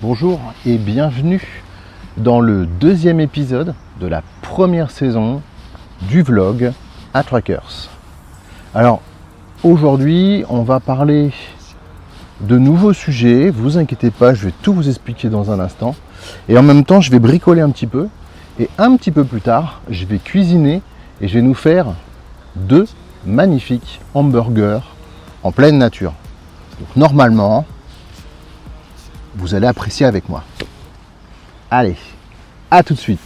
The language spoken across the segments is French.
Bonjour et bienvenue dans le deuxième épisode de la première saison du vlog Trackers. Alors aujourd'hui on va parler de nouveaux sujets, vous inquiétez pas, je vais tout vous expliquer dans un instant. Et en même temps je vais bricoler un petit peu et un petit peu plus tard je vais cuisiner et je vais nous faire deux magnifiques hamburgers en pleine nature. Donc normalement vous allez apprécier avec moi. Allez, à tout de suite.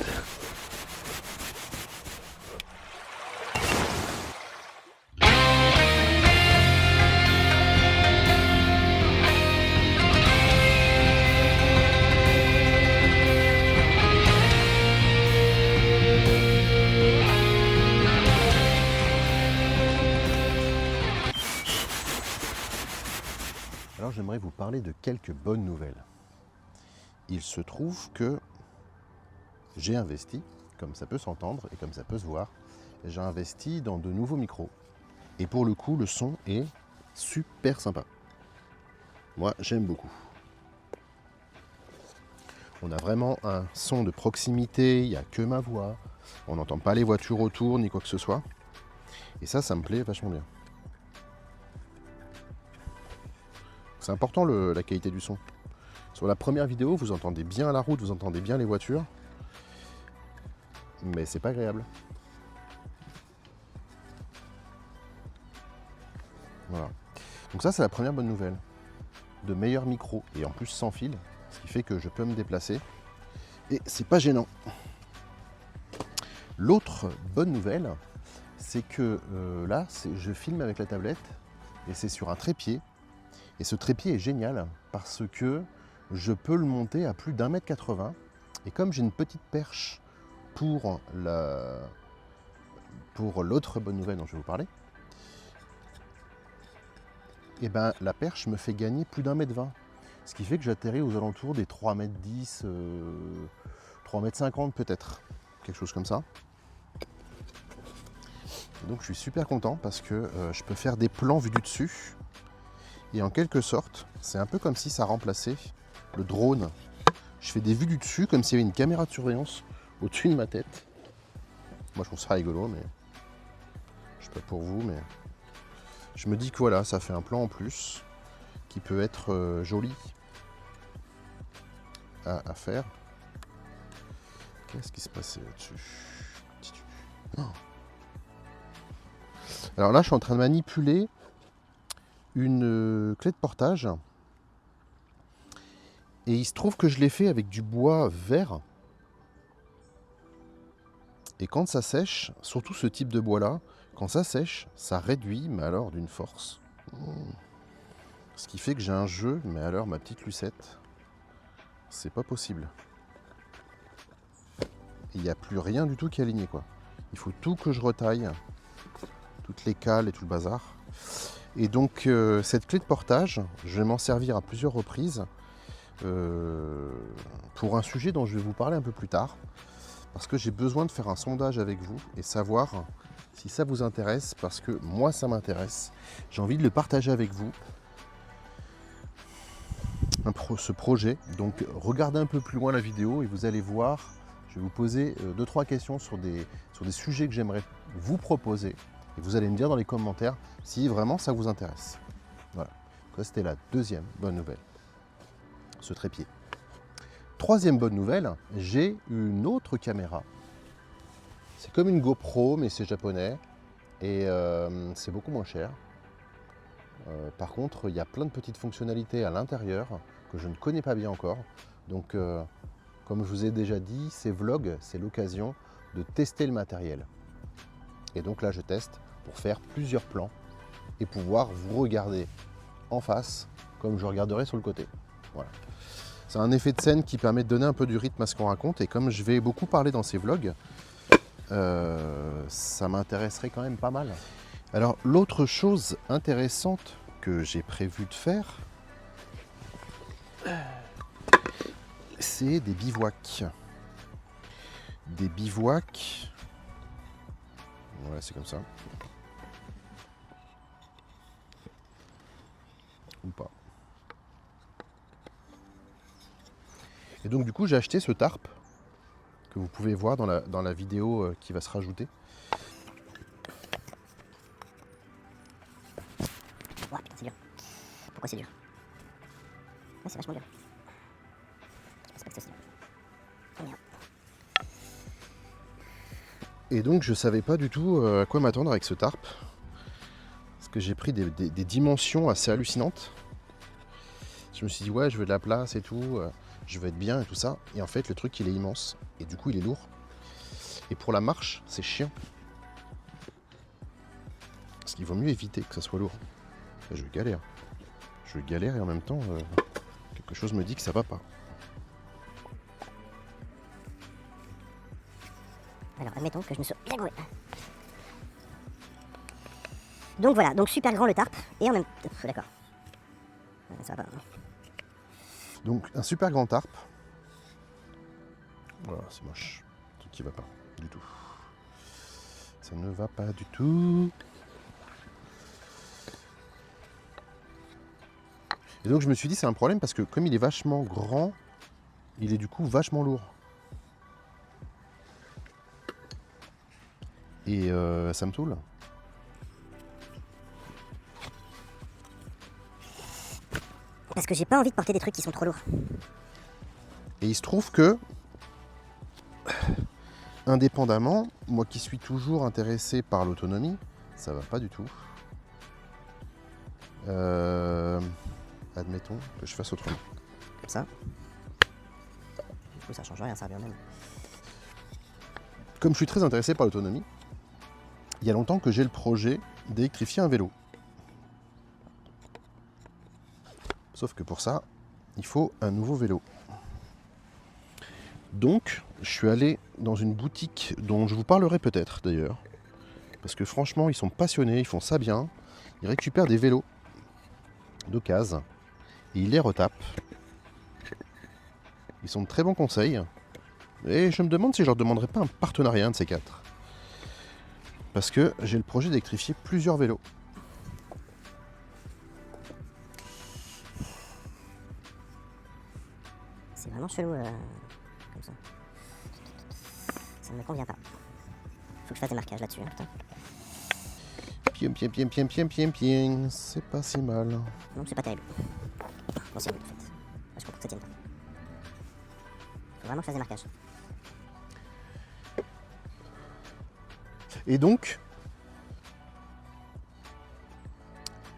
Alors j'aimerais vous parler de quelques bonnes nouvelles. Il se trouve que j'ai investi, comme ça peut s'entendre et comme ça peut se voir, j'ai investi dans de nouveaux micros. Et pour le coup, le son est super sympa. Moi, j'aime beaucoup. On a vraiment un son de proximité, il n'y a que ma voix, on n'entend pas les voitures autour ni quoi que ce soit. Et ça me plaît vachement bien. C'est important la qualité du son. Sur la première vidéo, vous entendez bien la route, vous entendez bien les voitures. Mais c'est pas agréable. Voilà. Donc ça, c'est la première bonne nouvelle. De meilleurs micros et en plus sans fil, ce qui fait que je peux me déplacer. Et c'est pas gênant. L'autre bonne nouvelle, c'est que là, je filme avec la tablette et c'est sur un trépied. Et ce trépied est génial parce que je peux le monter à plus d'1,80 m. Et comme j'ai une petite perche pour l'autre bonne nouvelle dont je vais vous parler, et ben la perche me fait gagner plus d'1,20 m. Ce qui fait que j'atterris aux alentours des 3,10 m, 3,50 m peut-être. Quelque chose comme ça. Donc je suis super content parce que je peux faire des plans vus du dessus. Et en quelque sorte, c'est un peu comme si ça remplaçait le drone. Je fais des vues du dessus comme s'il y avait une caméra de surveillance au-dessus de ma tête. Moi je trouve ça rigolo, mais je sais pas pour vous, mais je me dis que voilà, ça fait un plan en plus qui peut être joli à faire. Qu'est-ce qui se passait là-dessus? Oh. Alors là, je suis en train de manipuler une clé de portage. Et il se trouve que je l'ai fait avec du bois vert. Et quand ça sèche, surtout ce type de bois-là, quand ça sèche, ça réduit, mais alors d'une force. Ce qui fait que j'ai un jeu, mais alors ma petite Lucette, c'est pas possible. Il n'y a plus rien du tout qui est aligné, quoi. Il faut tout que je retaille, toutes les cales et tout le bazar. Et donc cette clé de portage, je vais m'en servir à plusieurs reprises pour un sujet dont je vais vous parler un peu plus tard. Parce que j'ai besoin de faire un sondage avec vous et savoir si ça vous intéresse, parce que moi ça m'intéresse. J'ai envie de le partager avec vous, ce projet. Donc regardez un peu plus loin la vidéo et vous allez voir, je vais vous poser 2-3 questions sur des sujets que j'aimerais vous proposer. Et vous allez me dire dans les commentaires si vraiment ça vous intéresse. Voilà, ça c'était la deuxième bonne nouvelle, ce trépied. Troisième bonne nouvelle, j'ai une autre caméra. C'est comme une GoPro, mais c'est japonais. Et c'est beaucoup moins cher. Par contre, il y a plein de petites fonctionnalités à l'intérieur que je ne connais pas bien encore. Donc, comme je vous ai déjà dit, ces vlogs, c'est l'occasion de tester le matériel. Et donc là, je teste pour faire plusieurs plans et pouvoir vous regarder en face comme je regarderai sur le côté. Voilà. C'est un effet de scène qui permet de donner un peu du rythme à ce qu'on raconte. Et comme je vais beaucoup parler dans ces vlogs, ça m'intéresserait quand même pas mal. Alors l'autre chose intéressante que j'ai prévu de faire, c'est des bivouacs. Des bivouacs. Voilà, c'est comme ça. Ou pas. Et donc du coup j'ai acheté ce tarp que vous pouvez voir dans la vidéo qui va se rajouter. Oh putain, c'est dur. Pourquoi c'est dur? Ouais, c'est vachement dur. Je pense pas que c'est aussi dur. Oh merde. Et donc je savais pas du tout à quoi m'attendre avec ce tarp. Parce que j'ai pris des dimensions assez hallucinantes. Je me suis dit ouais je veux de la place et tout, je veux être bien et tout ça. Et en fait le truc il est immense et du coup il est lourd. Et pour la marche c'est chiant. Parce qu'il vaut mieux éviter que ça soit lourd. Et je galère. Je galère et en même temps quelque chose me dit que ça va pas. Alors, admettons que je me sois bien gouré. Donc voilà, donc super grand le tarp, et en même temps... D'accord. Ça va pas. Donc un super grand tarp. Voilà, c'est moche. Un truc qui va pas du tout. Ça ne va pas du tout. Et donc je me suis dit c'est un problème parce que comme il est vachement grand, il est du coup vachement lourd. Et ça me saoule. Parce que j'ai pas envie de porter des trucs qui sont trop lourds. Et il se trouve que, indépendamment, moi qui suis toujours intéressé par l'autonomie, ça va pas du tout. Admettons que je fasse autrement. Comme ça. Du coup, ça change rien, ça revient même. Comme je suis très intéressé par l'autonomie, il y a longtemps que j'ai le projet d'électrifier un vélo. Sauf que pour ça, il faut un nouveau vélo. Donc, je suis allé dans une boutique dont je vous parlerai peut-être d'ailleurs. Parce que franchement, ils sont passionnés, ils font ça bien. Ils récupèrent des vélos d'occasion et ils les retapent. Ils sont de très bons conseils. Et je me demande si je leur demanderais pas un partenariat, un de ces quatre. Parce que j'ai le projet d'électrifier plusieurs vélos. C'est vraiment chelou, comme ça. Ça ne me convient pas. Faut que je fasse des marquages là-dessus, hein, putain. Piem. C'est pas si mal. Non, c'est pas terrible. Bon, c'est bon, en fait. Je comprends que ça tienne pas. Faut vraiment que je fasse des marquages. Et donc,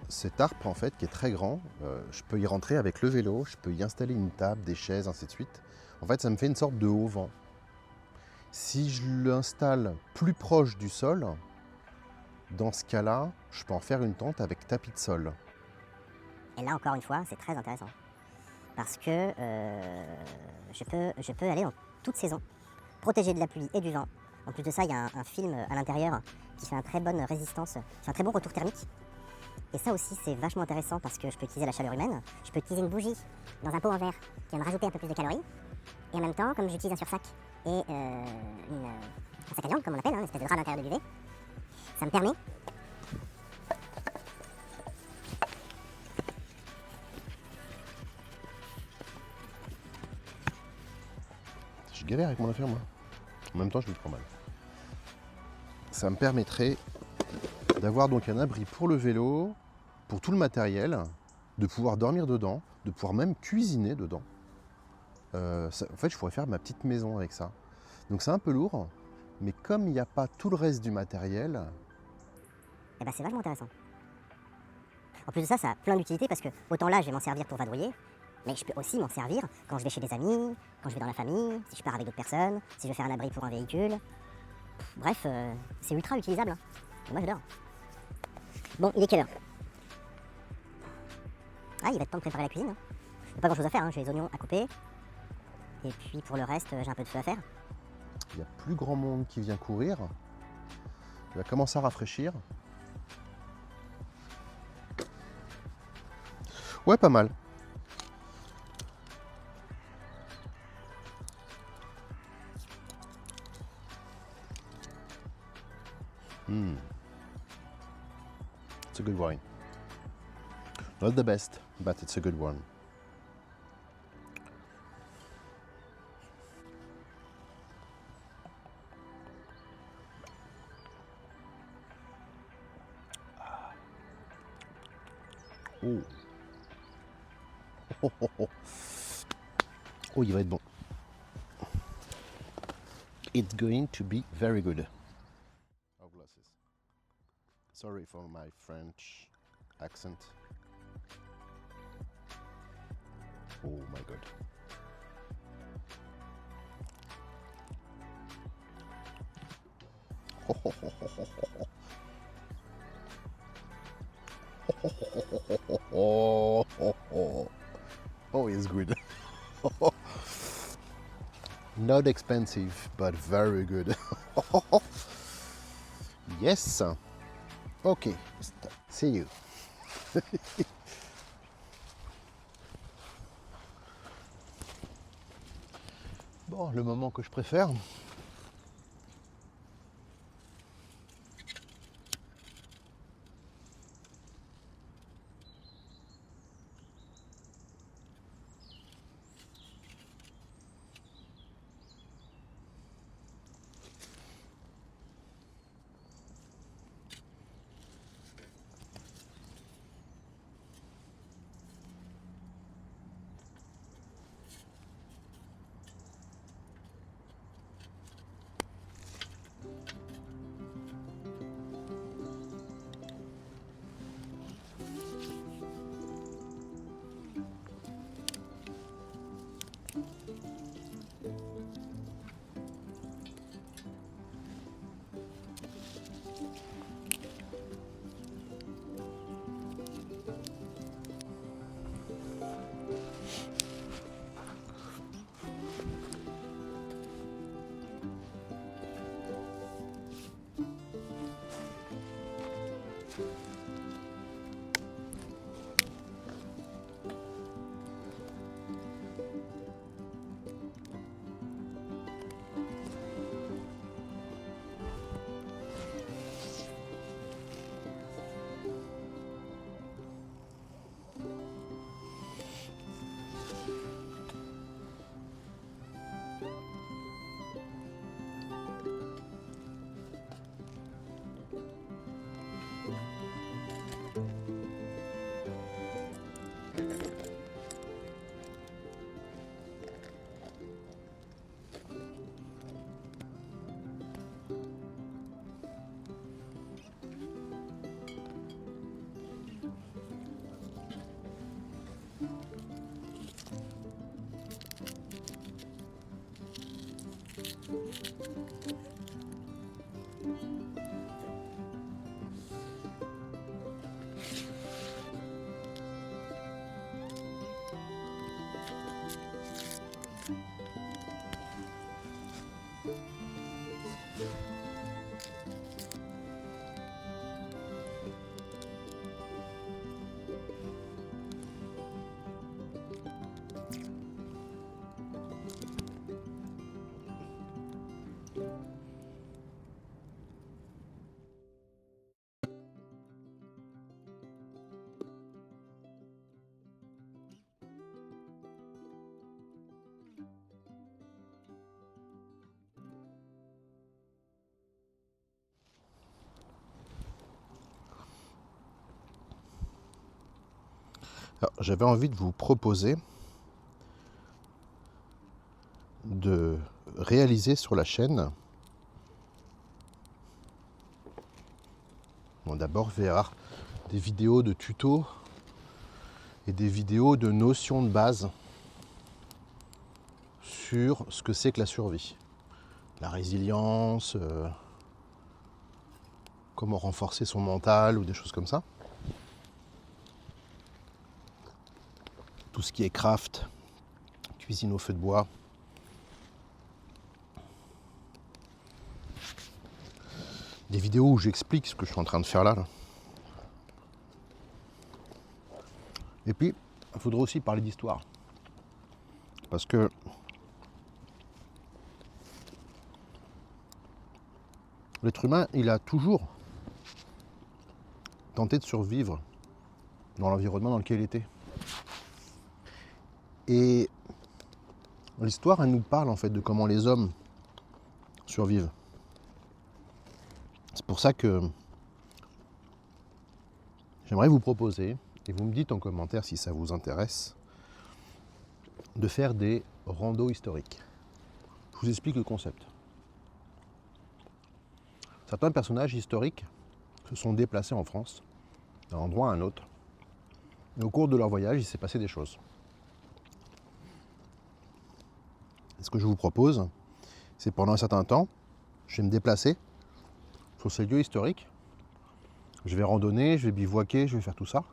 cet arbre en fait qui est très grand, je peux y rentrer avec le vélo, je peux y installer une table, des chaises, ainsi de suite. En fait, ça me fait une sorte de haut-vent. Si je l'installe plus proche du sol, dans ce cas-là, je peux en faire une tente avec tapis de sol. Et là, encore une fois, c'est très intéressant. Parce que je peux aller en toute saison, protégé de la pluie et du vent. En plus de ça, il y a un film à l'intérieur qui fait une très bonne résistance, qui fait un très bon retour thermique. Et ça aussi, c'est vachement intéressant parce que je peux utiliser la chaleur humaine. Je peux utiliser une bougie dans un pot en verre qui va me rajouter un peu plus de calories. Et en même temps, comme j'utilise un sursac et un sac à viande, comme on l'appelle, une espèce de drap à l'intérieur de duvet, ça me permet Je galère avec mon affaire, moi. En même temps, je le prends mal. Ça me permettrait d'avoir donc un abri pour le vélo, pour tout le matériel, de pouvoir dormir dedans, de pouvoir même cuisiner dedans. En fait, je pourrais faire ma petite maison avec ça. Donc c'est un peu lourd, mais comme il n'y a pas tout le reste du matériel... eh ben, c'est vachement intéressant. En plus de ça, ça a plein d'utilité parce que autant là, je vais m'en servir pour vadrouiller, mais je peux aussi m'en servir quand je vais chez des amis, quand je vais dans la famille, si je pars avec d'autres personnes, si je veux faire un abri pour un véhicule. Bref, c'est ultra utilisable. Et moi, j'adore. Bon, il est quelle heure? Ah, il va être temps de préparer la cuisine. Il n'y a pas grand chose à faire, hein. J'ai les oignons à couper. Et puis pour le reste, j'ai un peu de feu à faire. Il y a plus grand monde qui vient courir. Il va commencer à rafraîchir. Ouais, pas mal. It's a good wine. Not the best, but it's a good one. Oh. Oh, oh, oh. Oh, il va être bon. It's going to be very good. Oh, glasses. Sorry for my French accent. Oh my god. Oh, it's good. Not expensive, but very good. Yes. Okay. See you. Bon, le moment que je préfère. J'avais envie de vous proposer de réaliser sur la chaîne, bon, d'abord vers des vidéos de tutos et des vidéos de notions de base sur ce que c'est que la survie, la résilience, comment renforcer son mental ou des choses comme ça. Tout ce qui est craft, cuisine au feu de bois. Des vidéos où j'explique ce que je suis en train de faire là. Et puis, il faudrait aussi parler d'histoire. Parce que l'être humain, il a toujours tenté de survivre dans l'environnement dans lequel il était. Et l'histoire, elle nous parle en fait de comment les hommes survivent. C'est pour ça que j'aimerais vous proposer et vous me dites en commentaire si ça vous intéresse, de faire des randos historiques. Je vous explique le concept. Certains personnages historiques se sont déplacés en France, d'un endroit à un autre, et au cours de leur voyage, il s'est passé des choses. Et ce que je vous propose, c'est pendant un certain temps, je vais me déplacer sur ces lieux historiques, je vais randonner, je vais bivouaquer, je vais faire tout ça.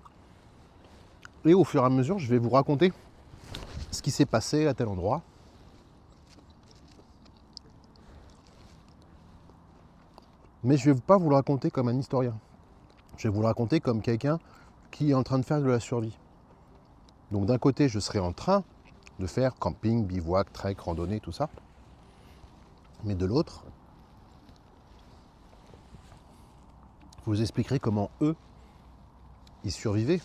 Et au fur et à mesure, je vais vous raconter ce qui s'est passé à tel endroit. Mais je ne vais pas vous le raconter comme un historien. Je vais vous le raconter comme quelqu'un qui est en train de faire de la survie. Donc d'un côté, je serai en train de faire camping, bivouac, trek, randonnée, tout ça. Mais de l'autre, je vous expliquerai comment eux, ils survivaient.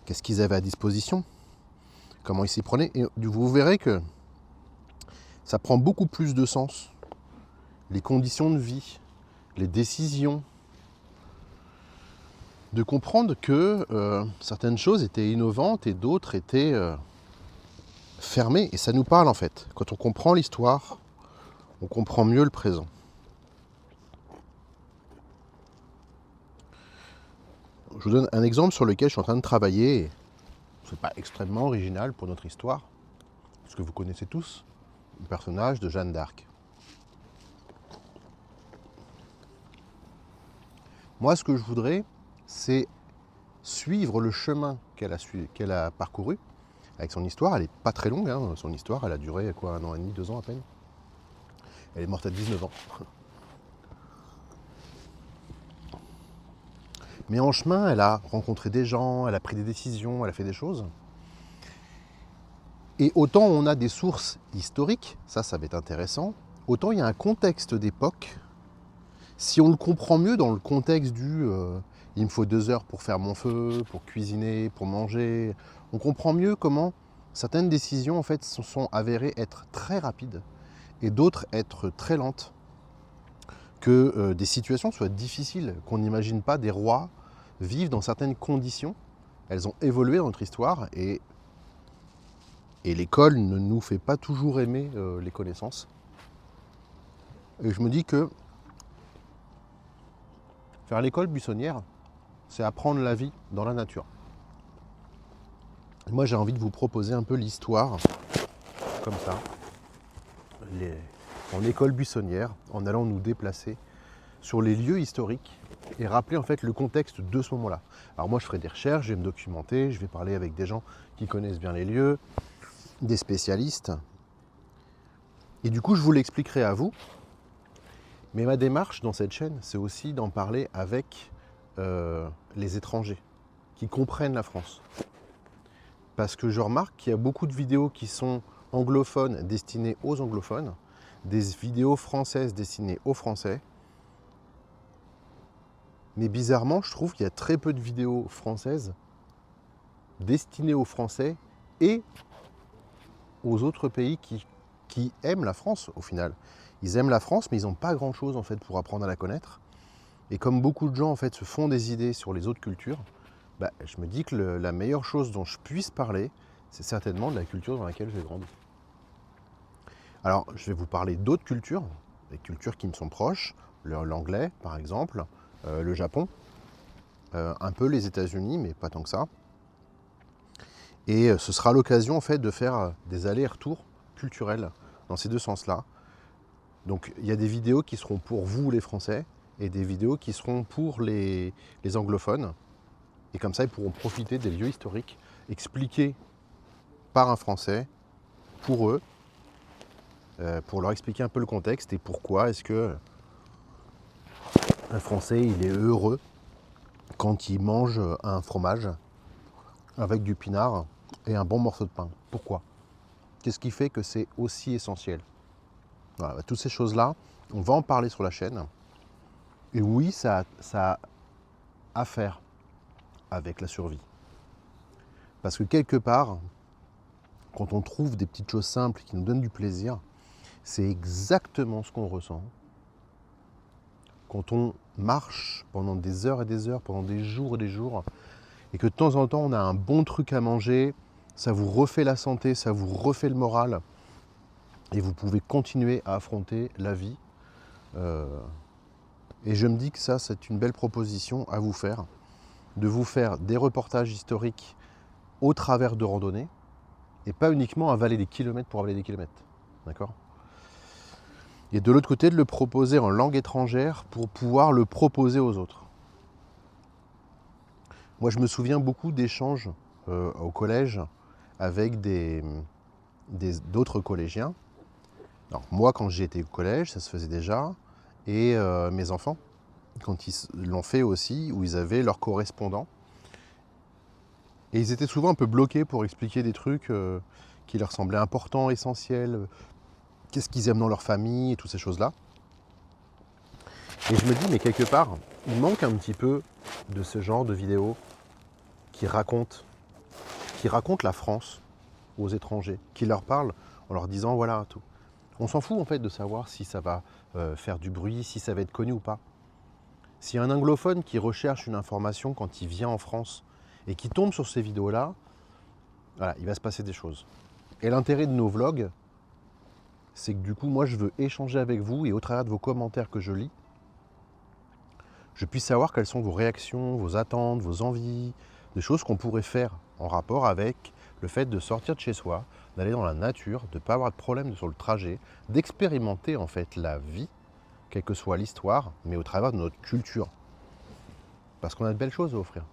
Qu'est-ce qu'ils avaient à disposition, comment ils s'y prenaient. Et vous verrez que ça prend beaucoup plus de sens. Les conditions de vie, les décisions, de comprendre que certaines choses étaient innovantes et d'autres étaient fermées. Et ça nous parle en fait. Quand on comprend l'histoire, on comprend mieux le présent. Je vous donne un exemple sur lequel je suis en train de travailler. Ce n'est pas extrêmement original pour notre histoire, parce que vous connaissez tous le personnage de Jeanne d'Arc. Moi, ce que je voudrais, c'est suivre le chemin qu'elle a parcouru avec son histoire. Elle n'est pas très longue, hein. Son histoire, elle a duré quoi, 1 an et demi, 2 ans à peine. Elle est morte à 19 ans. Mais en chemin, elle a rencontré des gens, elle a pris des décisions, elle a fait des choses. Et autant on a des sources historiques, ça va être intéressant, autant il y a un contexte d'époque. Si on le comprend mieux dans le contexte du il me faut 2 heures pour faire mon feu, pour cuisiner, pour manger, on comprend mieux comment certaines décisions en fait se sont avérées être très rapides et d'autres être très lentes. Que des situations soient difficiles, qu'on n'imagine pas des rois vivent dans certaines conditions. Elles ont évolué dans notre histoire et l'école ne nous fait pas toujours aimer les connaissances. Et je me dis que faire l'école buissonnière, c'est apprendre la vie dans la nature. Et moi, j'ai envie de vous proposer un peu l'histoire, comme ça, en école buissonnière, en allant nous déplacer sur les lieux historiques et rappeler en fait le contexte de ce moment-là. Alors moi, je ferai des recherches, je vais me documenter, je vais parler avec des gens qui connaissent bien les lieux, des spécialistes. Et du coup, je vous l'expliquerai à vous. Mais ma démarche dans cette chaîne, c'est aussi d'en parler avec les étrangers qui comprennent la France. Parce que je remarque qu'il y a beaucoup de vidéos qui sont anglophones destinées aux anglophones, des vidéos françaises destinées aux Français. Mais bizarrement, je trouve qu'il y a très peu de vidéos françaises destinées aux Français et aux autres pays qui aiment la France au final. Ils aiment la France, mais ils n'ont pas grand-chose en fait pour apprendre à la connaître. Et comme beaucoup de gens en fait se font des idées sur les autres cultures, je me dis que la meilleure chose dont je puisse parler, c'est certainement de la culture dans laquelle j'ai grandi. Alors, je vais vous parler d'autres cultures, des cultures qui me sont proches, l'anglais par exemple, le Japon, un peu les États-Unis, mais pas tant que ça. Et ce sera l'occasion en fait de faire des allers-retours culturels dans ces deux sens-là. Donc il y a des vidéos qui seront pour vous les Français et des vidéos qui seront pour les anglophones. Et comme ça, ils pourront profiter des lieux historiques expliqués par un Français pour eux, pour leur expliquer un peu le contexte et pourquoi est-ce que un Français il est heureux quand il mange un fromage avec du pinard et un bon morceau de pain. Pourquoi? Qu'est-ce qui fait que c'est aussi essentiel? Voilà, toutes ces choses-là, on va en parler sur la chaîne. Et oui, ça a à faire avec la survie. Parce que quelque part, quand on trouve des petites choses simples qui nous donnent du plaisir, c'est exactement ce qu'on ressent. Quand on marche pendant des heures et des heures, pendant des jours et des jours, et que de temps en temps on a un bon truc à manger, ça vous refait la santé, ça vous refait le moral, et vous pouvez continuer à affronter la vie. Et je me dis que ça, c'est une belle proposition à vous faire, de vous faire des reportages historiques au travers de randonnées, et pas uniquement avaler des kilomètres pour avaler des kilomètres. D'accord ? Et de l'autre côté, de le proposer en langue étrangère pour pouvoir le proposer aux autres. Moi, je me souviens beaucoup d'échanges au collège avec d'autres collégiens. Alors, moi, quand j'étais au collège, ça se faisait déjà, et mes enfants, quand ils l'ont fait aussi, où ils avaient leur correspondant. Et ils étaient souvent un peu bloqués pour expliquer des trucs qui leur semblaient importants, essentiels, qu'est-ce qu'ils aiment dans leur famille et toutes ces choses-là. Et je me dis, mais quelque part, il manque un petit peu de ce genre de vidéos qui racontent la France aux étrangers, qui leur parlent en leur disant voilà tout. On s'en fout en fait de savoir si ça va faire du bruit, si ça va être connu ou pas. S'il y a un anglophone qui recherche une information quand il vient en France et qui tombe sur ces vidéos-là, voilà, il va se passer des choses. Et l'intérêt de nos vlogs, c'est que du coup, moi, je veux échanger avec vous et au travers de vos commentaires que je lis, je puisse savoir quelles sont vos réactions, vos attentes, vos envies, des choses qu'on pourrait faire en rapport avec le fait de sortir de chez soi, d'aller dans la nature, de ne pas avoir de problème sur le trajet, d'expérimenter en fait la vie, quelle que soit l'histoire, mais au travers de notre culture. Parce qu'on a de belles choses à offrir.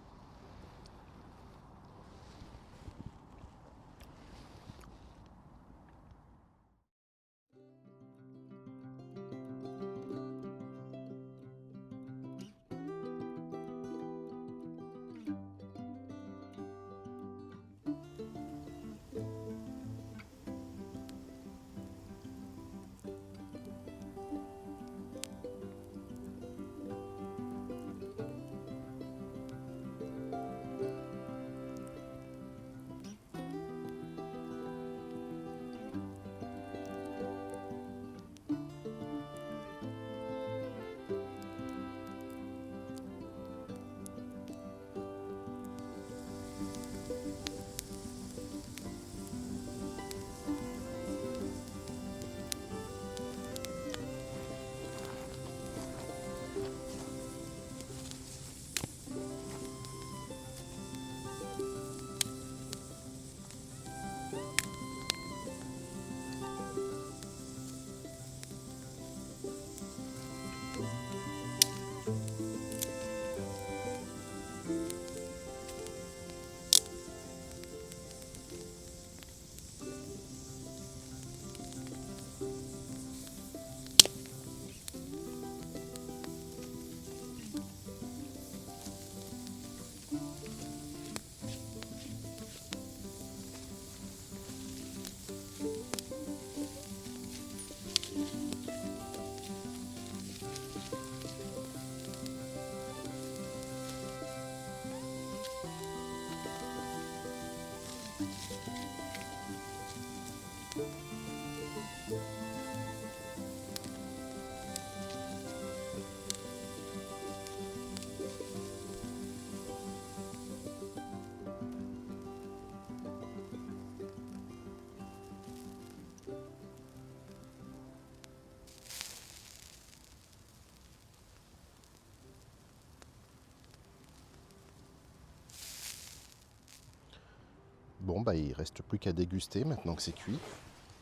Bon, bah, il ne reste plus qu'à déguster maintenant que c'est cuit.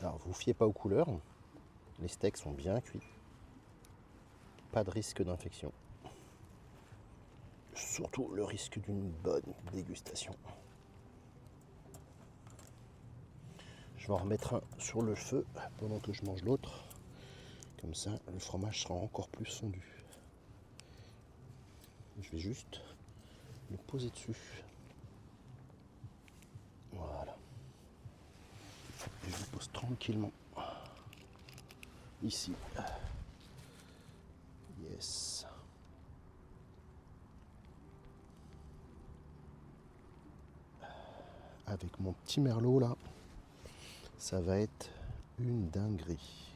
Alors, vous fiez pas aux couleurs. Les steaks sont bien cuits. Pas de risque d'infection. Surtout le risque d'une bonne dégustation. Je vais en remettre un sur le feu pendant que je mange l'autre. Comme ça, le fromage sera encore plus fondu. Je vais juste le poser dessus. Voilà. Et je le pose tranquillement ici. Yes. Avec mon petit merlot là, ça va être une dinguerie.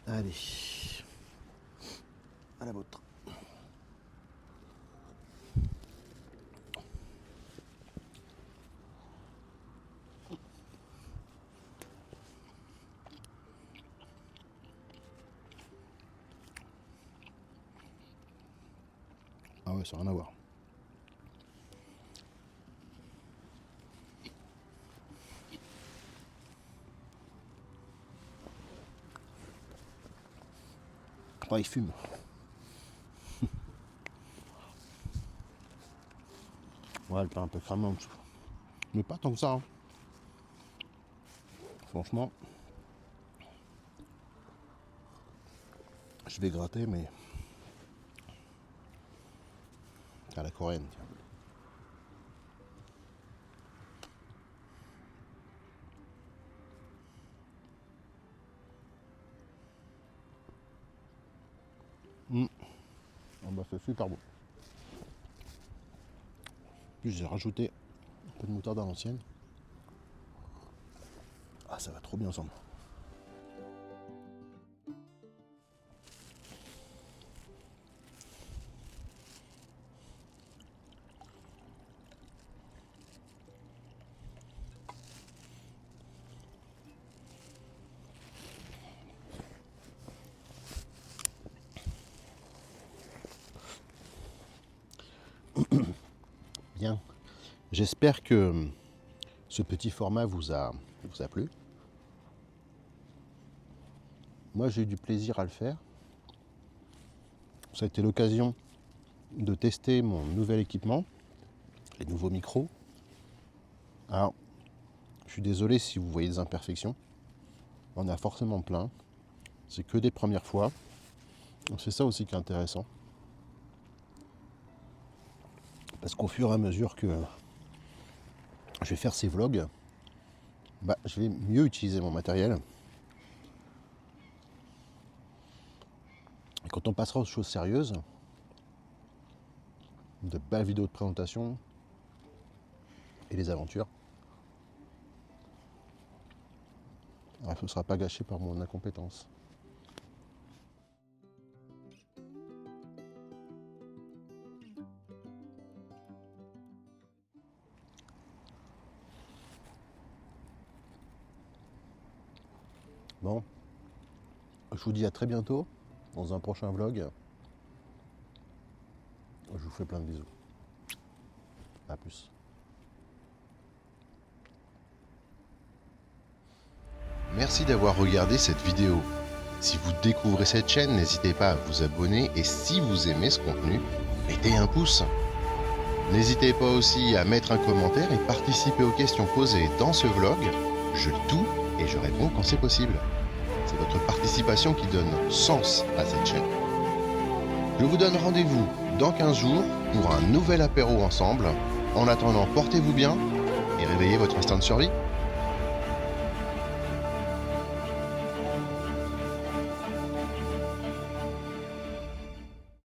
Allez, à la vôtre. ouais, ça n'a rien à voir. Oh, il fume. Ouais, le pain un peu cramé en dessous. Mais pas tant que ça. Hein. Franchement, je vais gratter, mais à la coréenne. Tiens. Ah bah, c'est super bon. Puis j'ai rajouté un peu de moutarde à l'ancienne. Ah, ça va trop bien ensemble. Bien. J'espère que ce petit format vous a plu. Moi, j'ai eu du plaisir à le faire. Ça a été l'occasion de tester mon nouvel équipement, les nouveaux micros. Alors, je suis désolé si vous voyez des imperfections. On a forcément plein. C'est que des premières fois. C'est ça aussi qui est intéressant. Parce qu'au fur et à mesure que je vais faire ces vlogs, bah, je vais mieux utiliser mon matériel. Et quand on passera aux choses sérieuses, de belles vidéos de présentation et les aventures, ce ne sera pas gâché par mon incompétence. Bon, je vous dis à très bientôt dans un prochain vlog. Je vous fais plein de bisous. A plus. Merci d'avoir regardé cette vidéo. Si vous découvrez cette chaîne, n'hésitez pas à vous abonner et si vous aimez ce contenu, mettez un pouce. N'hésitez pas aussi à mettre un commentaire et participer aux questions posées dans ce vlog. Je lis tout et je réponds quand c'est possible. C'est votre participation qui donne sens à cette chaîne. Je vous donne rendez-vous dans 15 jours pour un nouvel apéro ensemble. En attendant, portez-vous bien et réveillez votre instinct de survie.